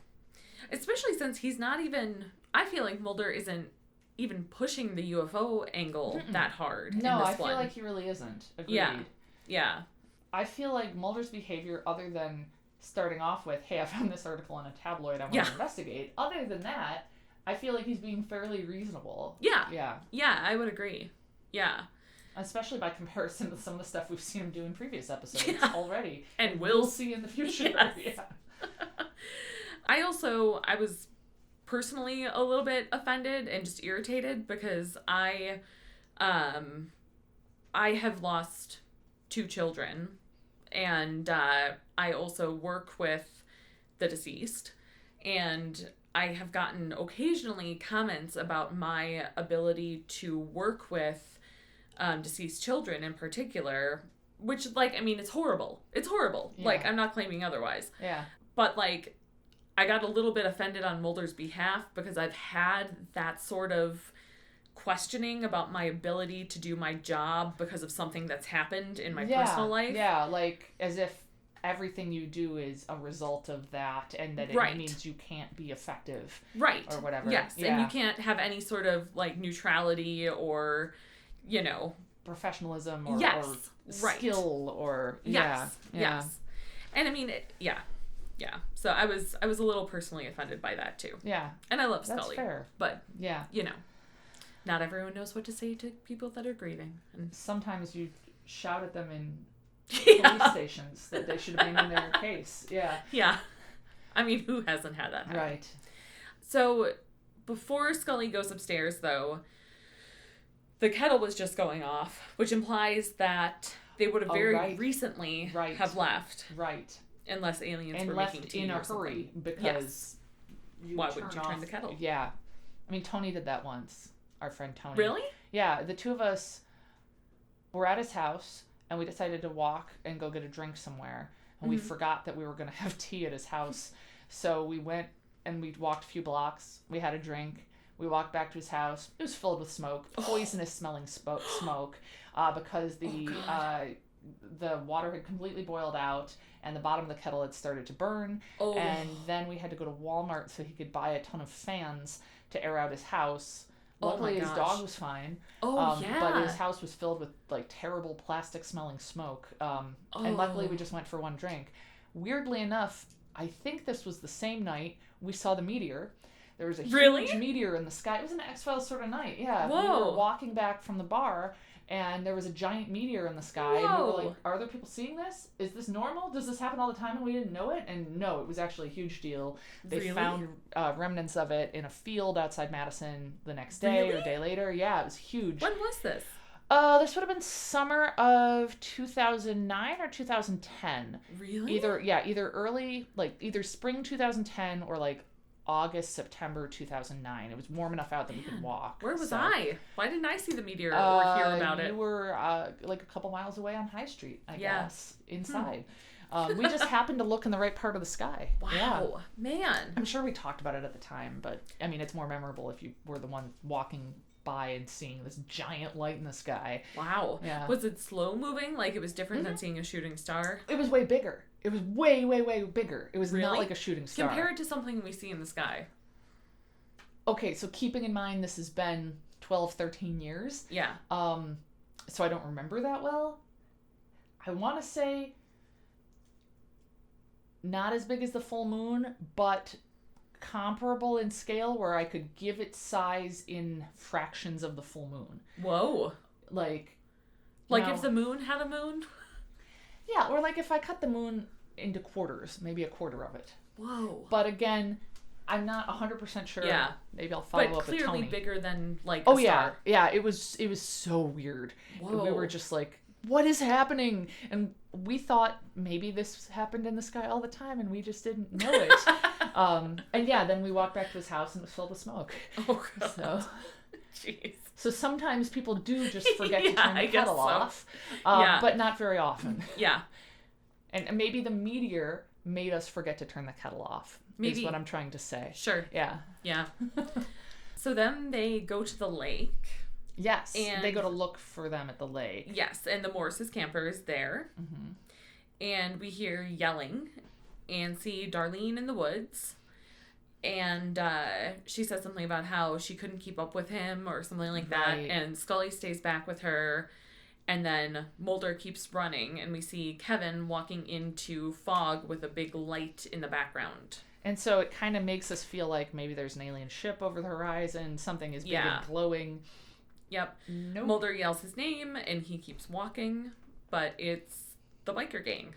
Especially since he's not even... I feel like Mulder isn't even pushing the UFO angle that hard in this one. No, I feel like he really isn't. Agreed. Yeah. I feel like Mulder's behavior, other than starting off with, hey, I found this article in a tabloid I want to investigate, other than that, I feel like he's being fairly reasonable. Yeah, I would agree. Yeah. Especially by comparison to some of the stuff we've seen him do in previous episodes already. And we'll see in the future. Yes. I was personally a little bit offended and just irritated because I have lost 2 children, and I also work with the deceased, and I have gotten occasionally comments about my ability to work with deceased children in particular, which, like, I mean, it's horrible. It's horrible. Yeah. Like, I'm not claiming otherwise. Yeah. But, like, I got a little bit offended on Mulder's behalf because I've had that sort of questioning about my ability to do my job because of something that's happened in my personal life. Yeah, like, as if everything you do is a result of that, and that it means you can't be effective. Right. Or whatever. Yes, and you can't have any sort of, like, neutrality or... professionalism or skill or yes. And I mean, so I was a little personally offended by that too. And I love Scully. That's fair. But not everyone knows what to say to people that are grieving, and sometimes you shout at them in police stations that they should have been in their case. I mean, who hasn't had that happen? Right. So before Scully goes upstairs, though, the kettle was just going off, which implies that they would have very recently have left. Right. Unless aliens were making tea in a or something. hurry, because why wouldn't you turn the kettle? Yeah. I mean, Tony did that once. Our friend Tony. Really? Yeah. The two of us were at his house, and we decided to walk and go get a drink somewhere. And we forgot that we were going to have tea at his house. So we went and we walked a few blocks. We had a drink. We walked back to his house. It was filled with smoke, poisonous smelling smoke, because the water had completely boiled out and the bottom of the kettle had started to burn. And then we had to go to Walmart so he could buy a ton of fans to air out his house. Luckily, his dog was fine. But his house was filled with, like, terrible plastic smelling smoke. And luckily we just went for one drink. Weirdly enough, I think this was the same night we saw the meteor. There was a huge meteor in the sky. It was an X-Files sort of night. Yeah. Whoa. We were walking back from the bar, and there was a giant meteor in the sky. Whoa. And we were like, are other people seeing this? Is this normal? Does this happen all the time and we didn't know it? And no, it was actually a huge deal. They found remnants of it in a field outside Madison the next day or a day later. Yeah, it was huge. When was this? This would have been summer of 2009 or 2010. Really? Either early, like, either spring 2010 or, like, August, September 2009. It was warm enough out that we could walk. Where was I? Why didn't I see the meteor or hear about it? You were like a couple miles away on High Street, I guess, inside. We just happened to look in the right part of the sky. Wow, man. I'm sure we talked about it at the time, but I mean, it's more memorable if you were the one walking by and seeing this giant light in the sky. Wow. Yeah. Was it slow moving? Like, it was different than seeing a shooting star? It was way bigger. It was way, way, way bigger. It was not like a shooting star. Compare it to something we see in the sky. Okay, so keeping in mind this has been 12, 13 years. Yeah. So I don't remember that well. I want to say not as big as the full moon, but comparable in scale, where I could give it size in fractions of the full moon. Whoa. Like if the moon had a moon? Yeah, or like if I cut the moon into quarters, maybe a quarter of it. Whoa. But again, I'm not 100% sure. Yeah. Maybe I'll follow up with Tony. But clearly bigger than, like, a star. Yeah. Yeah, it was so weird. Whoa. We were just like, what is happening? And we thought maybe this happened in the sky all the time and we just didn't know it. And yeah, then we walked back to his house and it was filled with smoke. Oh, God. So, jeez. So sometimes people do just forget to turn the kettle so. off, but not very often. Yeah. And maybe the meteor made us forget to turn the kettle off. Maybe. Is what I'm trying to say. Sure. Yeah. Yeah. So then they go to the lake. Yes. And they go to look for them at the lake. Yes. And the Morris's camper is there. Mm-hmm. And we hear yelling and see Darlene in the woods. And she says something about how she couldn't keep up with him or something like that. Right. And Scully stays back with her. And then Mulder keeps running. And we see Kevin walking into fog with a big light in the background. And so it kind of makes us feel like maybe there's an alien ship over the horizon. Something is big and glowing. Yep. Nope. Mulder yells his name and he keeps walking. But it's the biker gang.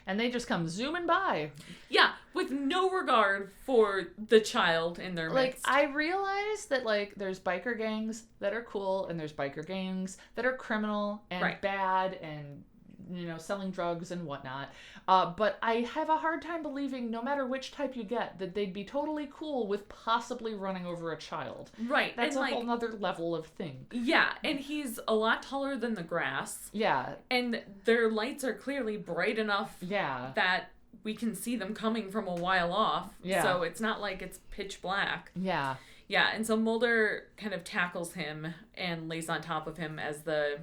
And they just come zooming by. Yeah, with no regard for the child in their midst. Like, I realize that, like, there's biker gangs that are cool, and there's biker gangs that are criminal and bad and, you know, selling drugs and whatnot. But I have a hard time believing, no matter which type you get, that they'd be totally cool with possibly running over a child. Right. That's and a whole nother level of thing. Yeah, and he's a lot taller than the grass. Yeah. And their lights are clearly bright enough that we can see them coming from a while off. Yeah. So it's not like it's pitch black. Yeah. Yeah, and so Mulder kind of tackles him and lays on top of him as the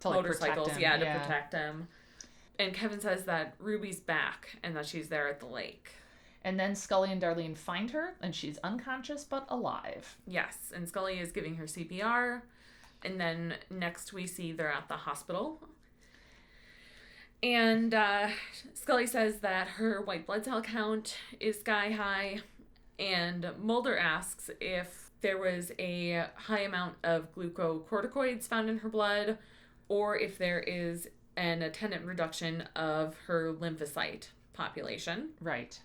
motorcycles, to protect him. And Kevin says that Ruby's back and that she's there at the lake. And then Scully and Darlene find her, and she's unconscious but alive. Yes, and Scully is giving her CPR. And then next we see they're at the hospital. And Scully says that her white blood cell count is sky high. And Mulder asks if there was a high amount of glucocorticoids found in her blood, or if there is an attendant reduction of her lymphocyte population. Right.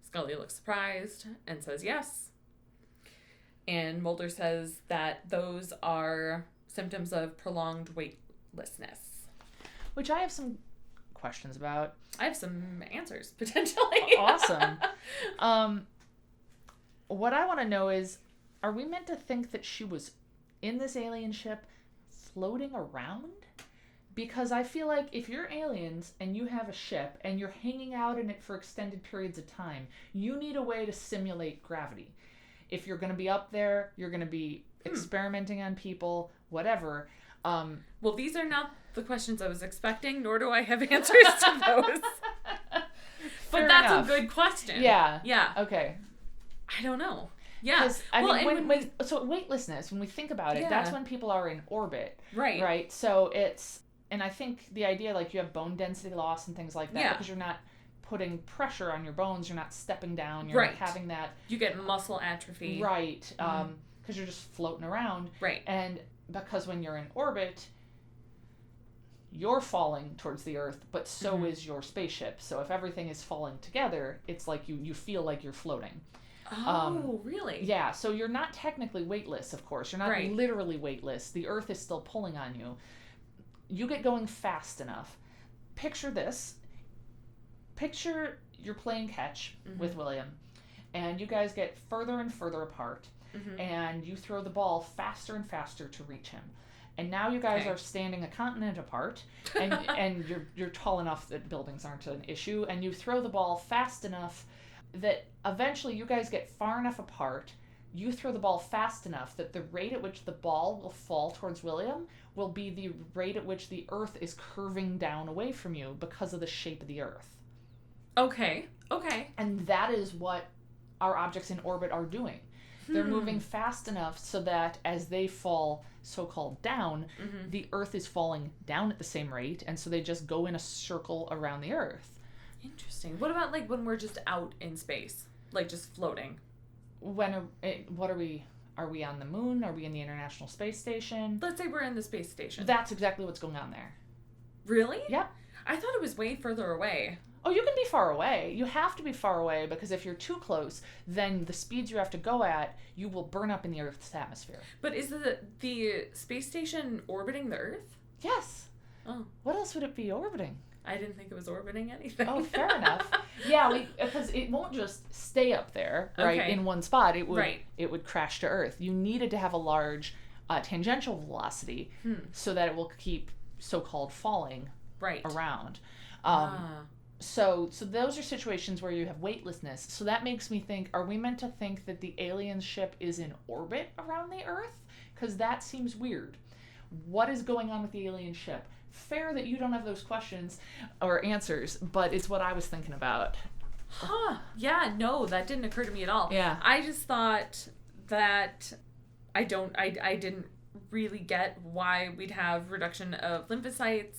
Scully looks surprised and says yes. And Mulder says that those are symptoms of prolonged weightlessness. Which I have some questions about. I have some answers, potentially. Awesome. What I want to know is, are we meant to think that she was in this alien ship floating around? Because I feel like if you're aliens and you have a ship and you're hanging out in it for extended periods of time, you need a way to simulate gravity. If you're going to be up there, you're going to be experimenting on people, whatever. Well, these are not the questions I was expecting, nor do I have answers to those. But that's enough. A good question. Yeah. Yeah. Okay. I don't know. Yeah. So weightlessness, when we think about it, that's when people are in orbit. Right. Right. So and I think the idea, like, you have bone density loss and things like that, because you're not putting pressure on your bones, you're not stepping down, you're not having that. You get muscle atrophy. Right. Because you're just floating around. Right. And because when you're in orbit, you're falling towards the Earth, but so is your spaceship. So if everything is falling together, it's like you feel like you're floating. Oh, really? Yeah, so you're not technically weightless, of course. You're not literally weightless. The Earth is still pulling on you. You get going fast enough. Picture this. Picture you're playing catch with William, and you guys get further and further apart, and you throw the ball faster and faster to reach him. And now you guys are standing a continent apart, and you're tall enough that buildings aren't an issue, and you throw the ball fast enough that eventually you guys get far enough apart, you throw the ball fast enough that the rate at which the ball will fall towards William will be the rate at which the Earth is curving down away from you because of the shape of the Earth. Okay. And that is what our objects in orbit are doing. They're moving fast enough so that as they fall so-called down, the Earth is falling down at the same rate, and so they just go in a circle around the Earth. Interesting. What about, like, when we're just out in space? Like, just floating? What are we? Are we on the moon? Are we in the International Space Station? Let's say we're in the space station. That's exactly what's going on there. Really? Yep. I thought it was way further away. Oh, you can be far away. You have to be far away because if you're too close, then the speeds you have to go at, you will burn up in the Earth's atmosphere. But is the space station orbiting the Earth? Yes. Oh. What else would it be orbiting? I didn't think it was orbiting anything. Oh, fair enough. Yeah, because it won't just stay up there, right, in one spot. It would crash to Earth. You needed to have a large tangential velocity so that it will keep so-called falling around. So those are situations where you have weightlessness. So that makes me think, are we meant to think that the alien ship is in orbit around the Earth? Because that seems weird. What is going on with the alien ship? Fair that you don't have those questions or answers, but it's what I was thinking about. Huh. Yeah, no, that didn't occur to me at all. Yeah. I just thought that I didn't really get why we'd have reduction of lymphocytes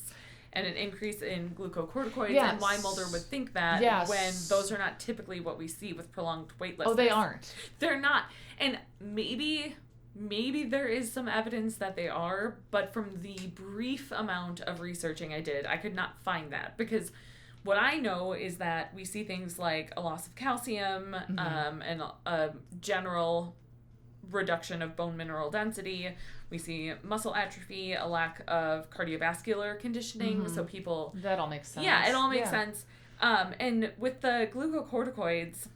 and an increase in glucocorticoids, and why Mulder would think that when those are not typically what we see with prolonged weightlessness. Oh, they aren't. They're not. And maybe there is some evidence that they are, but from the brief amount of researching I did, I could not find that. Because what I know is that we see things like a loss of calcium, and a general reduction of bone mineral density. We see muscle atrophy, a lack of cardiovascular conditioning. So people... That all makes sense. Yeah, it all makes sense. And with the glucocorticoids,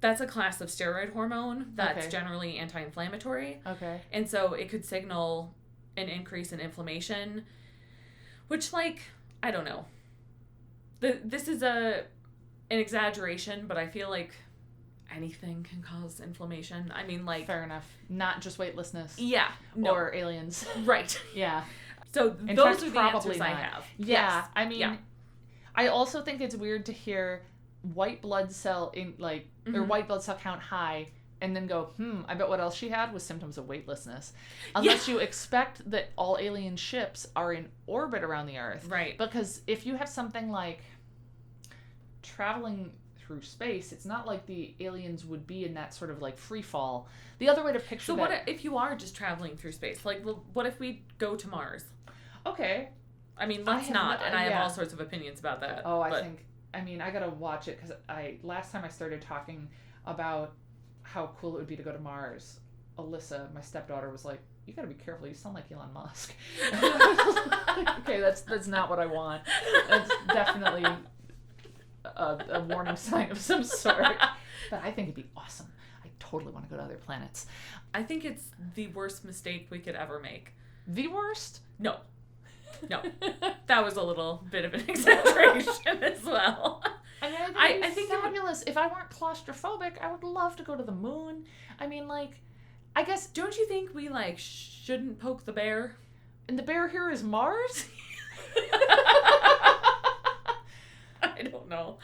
that's a class of steroid hormone that's generally anti-inflammatory. Okay. And so it could signal an increase in inflammation, which, like, I don't know. This is an exaggeration, but I feel like anything can cause inflammation. I mean, like... Fair enough. Not just weightlessness. Yeah. No. Or aliens. Right. Yeah. So in those fact, are the probably answers not. I have. Yeah. Yes. I mean, I also think it's weird to hear white blood cell or white blood cell count high and then go, I bet what else she had was symptoms of weightlessness. Unless you expect that all alien ships are in orbit around the Earth. Right. Because if you have something like traveling through space, it's not like the aliens would be in that sort of like free fall. The other way to picture what if you are just traveling through space? Like, what if we go to Mars? Okay. I mean, let's not, and I have all sorts of opinions about that. Oh, I gotta watch it because last time I started talking about how cool it would be to go to Mars, Alyssa, my stepdaughter, was like, "You gotta be careful. You sound like Elon Musk." Okay, that's not what I want. That's definitely a warning sign of some sort. But I think it'd be awesome. I totally want to go to other planets. I think it's the worst mistake we could ever make. The worst? No. That was a little bit of an exaggeration as well. I mean, I think fabulous. If I weren't claustrophobic, I would love to go to the moon. I mean, like, I guess... Don't you think we, like, shouldn't poke the bear? And the bear here is Mars? I don't know.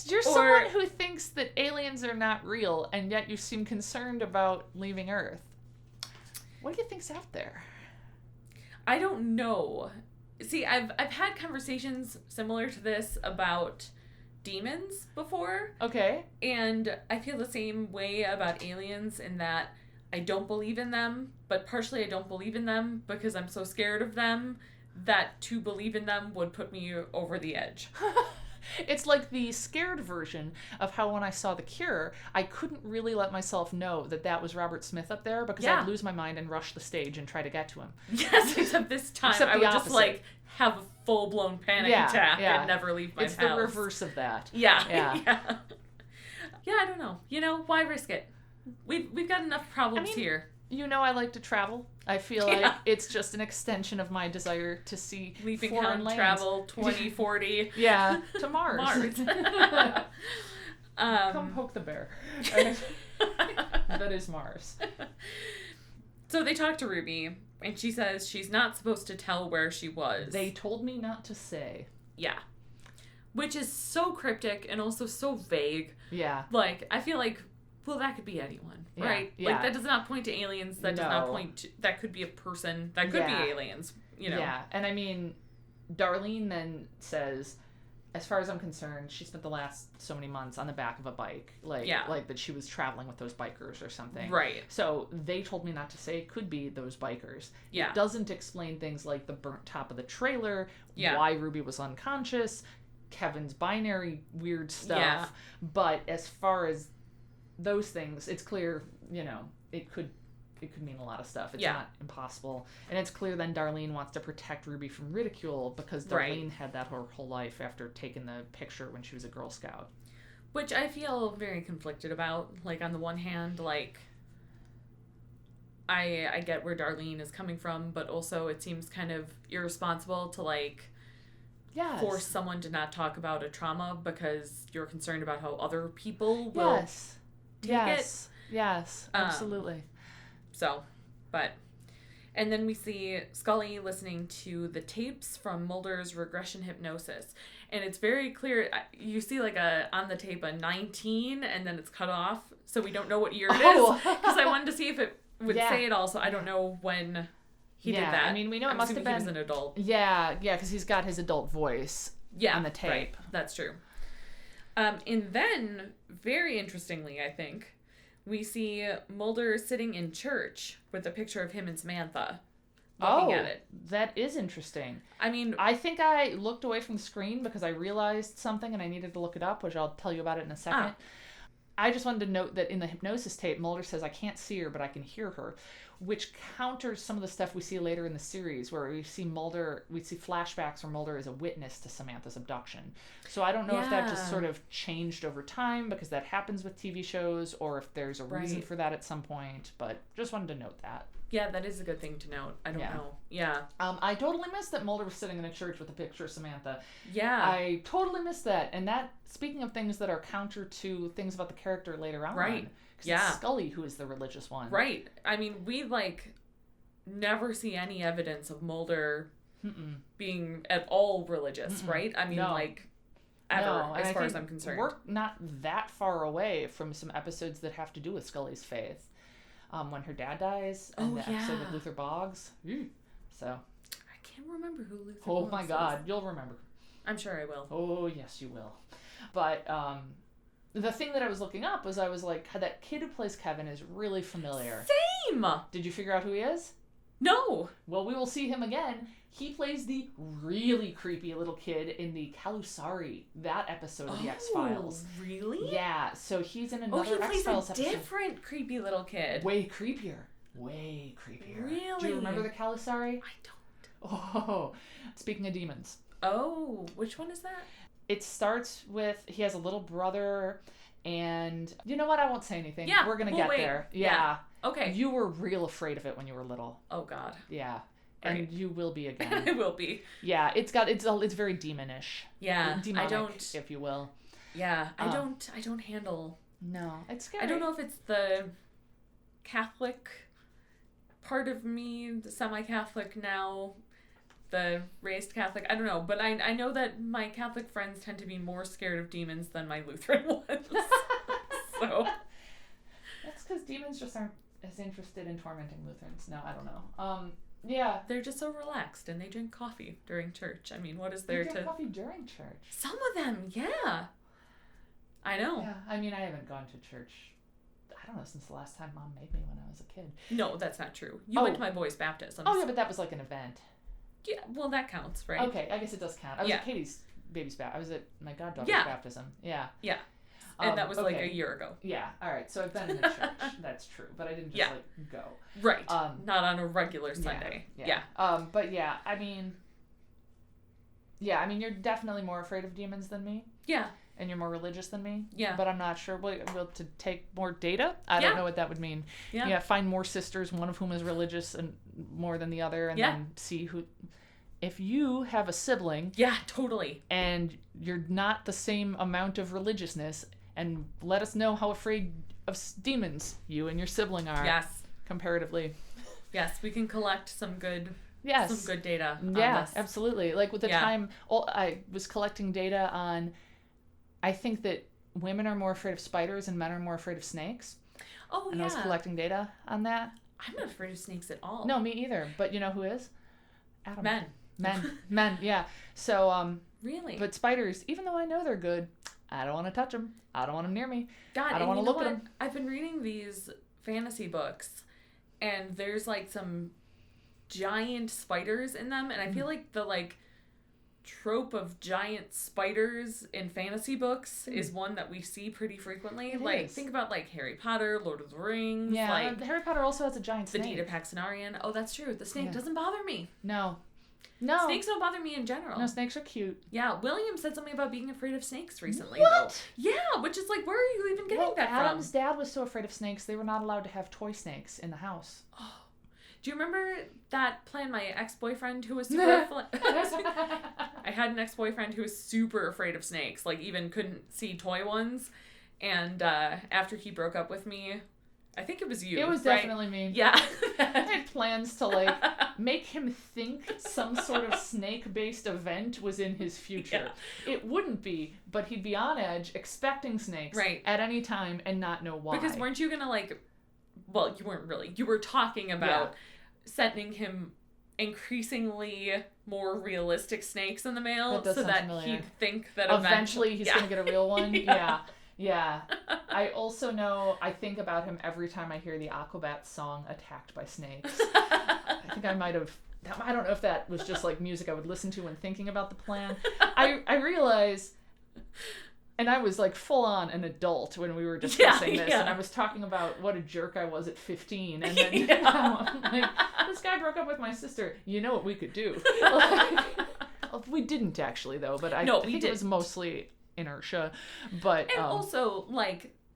You're someone who thinks that aliens are not real, and yet you seem concerned about leaving Earth. What do you think's out there? I don't know. See, I've had conversations similar to this about demons before. Okay. And I feel the same way about aliens in that I don't believe in them, but partially I don't believe in them because I'm so scared of them that to believe in them would put me over the edge. It's like the scared version of how when I saw The Cure, I couldn't really let myself know that was Robert Smith up there because I'd lose my mind and rush the stage and try to get to him. Yes, except this time I would just like have a full-blown panic attack and never leave my house. It's the reverse of that. Yeah. Yeah, I don't know. You know, why risk it? We've got enough problems here. You know, I like to travel. I feel like it's just an extension of my desire to see Leaping foreign lands. Travel 2040. Yeah, to Mars. Come poke the bear. That is Mars. So they talk to Ruby, and she says she's not supposed to tell where she was. They told me not to say. Yeah. Which is so cryptic and also so vague. Yeah. Like, I feel like, well, that could be anyone, right? Yeah. Like, that does not point to aliens. That does not point to... That could be a person. That could be aliens, you know? Yeah. And I mean, Darlene then says, as far as I'm concerned, she spent the last so many months on the back of a bike. Like that she was traveling with those bikers or something. Right. So they told me not to say it could be those bikers. Yeah. It doesn't explain things like the burnt top of the trailer, why Ruby was unconscious. Kevin's binary weird stuff. Yeah. But as far as those things, it's clear, it could mean a lot of stuff. It's not impossible. And it's clear then Darlene wants to protect Ruby from ridicule because Darlene had that her whole life after taking the picture when she was a Girl Scout. Which I feel very conflicted about. Like, on the one hand, like, I get where Darlene is coming from, but also it seems kind of irresponsible to, like, force someone to not talk about a trauma because you're concerned about how other people will take it. Yes, absolutely. And then we see Scully listening to the tapes from Mulder's regression hypnosis. And it's very clear, you see like on the tape a 19 and then it's cut off. So we don't know what year it is. Because I wanted to see if it would say it all. So I don't know when he did that. I mean, we know it must have been. He was an adult. Yeah, because he's got his adult voice on the tape. Right. That's true. And then, very interestingly, I think, we see Mulder sitting in church with a picture of him and Samantha looking at it. That is interesting. I mean, I think I looked away from the screen because I realized something and I needed to look it up, which I'll tell you about it in a second. I just wanted to note that in the hypnosis tape, Mulder says, I can't see her, but I can hear her, which counters some of the stuff we see later in the series where we see flashbacks where Mulder is a witness to Samantha's abduction. So I don't know if that just sort of changed over time because that happens with TV shows or if there's a reason for that at some point, but just wanted to note that. Yeah, that is a good thing to note. I don't know. Yeah. I totally missed that Mulder was sitting in a church with a picture of Samantha. Yeah. I totally missed that. And that, speaking of things that are counter to things about the character later on. Right. Because it's Scully who is the religious one. Right. I mean, we, never see any evidence of Mulder being at all religious, right? I mean, ever, as far as I'm concerned. We're not that far away from some episodes that have to do with Scully's faith. When her dad dies, and the episode with Luther Boggs. So. I can't remember who Luther Boggs is. Oh my God, you'll remember. I'm sure I will. Oh, yes, you will. But, the thing that I was looking up was I was like, that kid who plays Kevin is really familiar. Same! Did you figure out who he is? No! Well, we will see him again. He plays the really creepy little kid in the Kalusari, that episode of the X-Files. Really? Yeah, so he's in another X-Files episode. Oh, he plays a different creepy little kid. Way creepier. Way creepier. Really? Do you remember the Kalusari? I don't. Oh, speaking of demons. Oh, which one is that? It starts with, he has a little brother, and you know what? I won't say anything. Yeah, we're going to get there. Yeah. Okay. You were real afraid of it when you were little. Oh, God. Yeah. And you will be again. I will be. Yeah, it's very demonish. Yeah. Demonic, if you will. Yeah. I don't handle. No, it's scary. I don't know if it's the Catholic part of me, the semi-Catholic now, the raised Catholic. I don't know, but I know that my Catholic friends tend to be more scared of demons than my Lutheran ones. So. That's because demons just aren't as interested in tormenting Lutherans. No, I don't know. Yeah. They're just so relaxed and they drink coffee during church. I mean, what is there to... They drink coffee during church? Some of them, yeah. I know. Yeah, I mean, I haven't gone to church, I don't know, since the last time Mom made me when I was a kid. No, that's not true. You went to my boys' baptism. Oh, yeah, but that was like an event. Yeah, well, that counts, right? Okay, I guess it does count. I was at Katie's baby's baptism. I was at my goddaughter's baptism. Yeah. Yeah. And that was like a year ago. Yeah. All right. So I've been in the church. That's true. But I didn't just go. Right. Not on a regular Sunday. Yeah. But yeah, I mean, you're definitely more afraid of demons than me. Yeah. And you're more religious than me. Yeah. But I'm not sure. We'll to take more data. I don't know what that would mean. Yeah. Find more sisters, one of whom is religious and more than the other, and then see who. If you have a sibling. Yeah, totally. And you're not the same amount of religiousness. And let us know how afraid of demons you and your sibling are. Yes. Comparatively. Yes, we can collect some good data on this. Absolutely. Like with the time, I was collecting data on, I think that women are more afraid of spiders and men are more afraid of snakes. Oh, and I was collecting data on that. I'm not afraid of snakes at all. No, me either. But you know who is? Adam. Men, yeah. So, really? But spiders, even though I know they're good, I don't want to touch them. I don't want them near me. God, I don't want to look at them. I've been reading these fantasy books, and there's some giant spiders in them, and I feel like the trope of giant spiders in fantasy books is one that we see pretty frequently. Think about Harry Potter, Lord of the Rings. Yeah, Harry Potter also has a giant snake. The Dita Paxinarian. Oh, that's true. The snake doesn't bother me. No. Snakes don't bother me in general. No, snakes are cute. Yeah, William said something about being afraid of snakes recently. What? Though. Yeah, which is where are you even getting that from? Adam's dad was so afraid of snakes, they were not allowed to have toy snakes in the house. Oh. Do you remember that plan my ex-boyfriend who was super I had an ex-boyfriend who was super afraid of snakes, even couldn't see toy ones. And after he broke up with me, I think it was you. It was definitely me. Yeah. I had plans to make him think some sort of snake-based event was in his future. Yeah. It wouldn't be, but he'd be on edge expecting snakes at any time and not know why. Because weren't you gonna well, you weren't really. You were talking about sending him increasingly more realistic snakes in the mail so that he'd think that eventually he's going to get a real one. Yeah. I also know, I think about him every time I hear the Aquabats song, Attacked by Snakes. I think I might have, I don't know if that was just music I would listen to when thinking about the plan. I realize... And I was full on an adult when we were discussing this, and I was talking about what a jerk I was at 15, and then this guy broke up with my sister. You know what we could do? We didn't actually though, but I think it was mostly inertia. But and also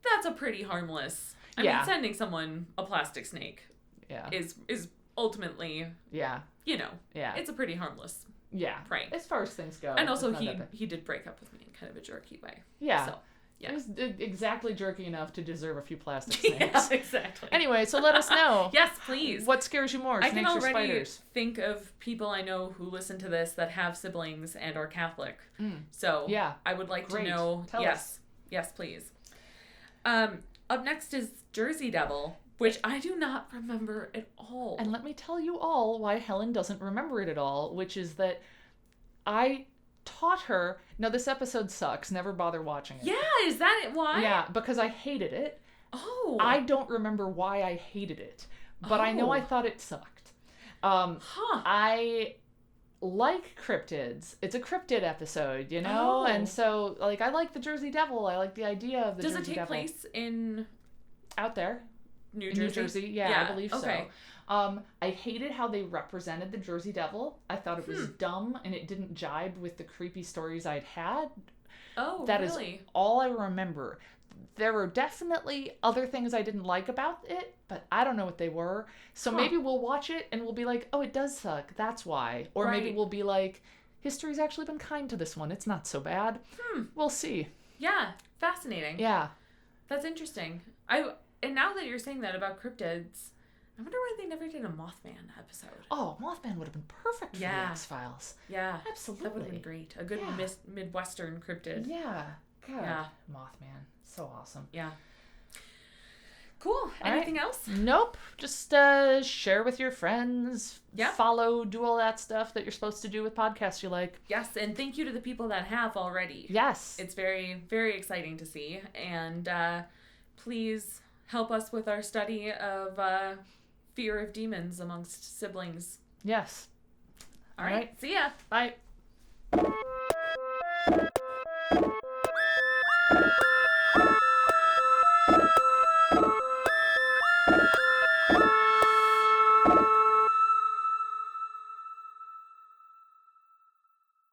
that's a pretty harmless. I mean, sending someone a plastic snake, is ultimately it's a pretty harmless. Yeah, right. As far as things go. And also he did break up with me in kind of a jerky way. Yeah. So, it was exactly jerky enough to deserve a few plastic snakes. Yeah, exactly. Anyway, so let us know. Yes, please. What scares you more, snakes or spiders? I can already think of people I know who listen to this that have siblings and are Catholic. So I would like to know. Tell us. Yes, please. Up next is Jersey Devil, which I do not remember at all. And let me tell you all why Helen doesn't remember it at all, which is that I taught her... No, this episode sucks. Never bother watching it. Yeah, is that it? Why? Yeah, because I hated it. Oh. I don't remember why I hated it, but I know I thought it sucked. I like cryptids. It's a cryptid episode, you know? And so, I like the Jersey Devil. I like the idea of the Jersey Devil. Does it take place in... Out there? New Jersey? Yeah, I believe so. I hated how they represented the Jersey Devil. I thought it was dumb, and it didn't jibe with the creepy stories I'd had. Oh, that really? Is all I remember. There were definitely other things I didn't like about it, but I don't know what they were. So maybe we'll watch it, and we'll be like, oh, it does suck. That's why. Or maybe we'll be like, history's actually been kind to this one. It's not so bad. We'll see. Yeah, fascinating. Yeah. That's interesting. And now that you're saying that about cryptids, I wonder why they never did a Mothman episode. Oh, Mothman would have been perfect for the X-Files. Yeah. Absolutely. That would have been great. A good Midwestern cryptid. Yeah. God. Yeah. Mothman. So awesome. Yeah. Cool. Anything else? Nope. Just share with your friends. Yeah. Follow, do all that stuff that you're supposed to do with podcasts you like. Yes, and thank you to the people that have already. Yes. It's very, very exciting to see. And please... help us with our study of fear of demons amongst siblings. Yes. All right. See ya. Bye.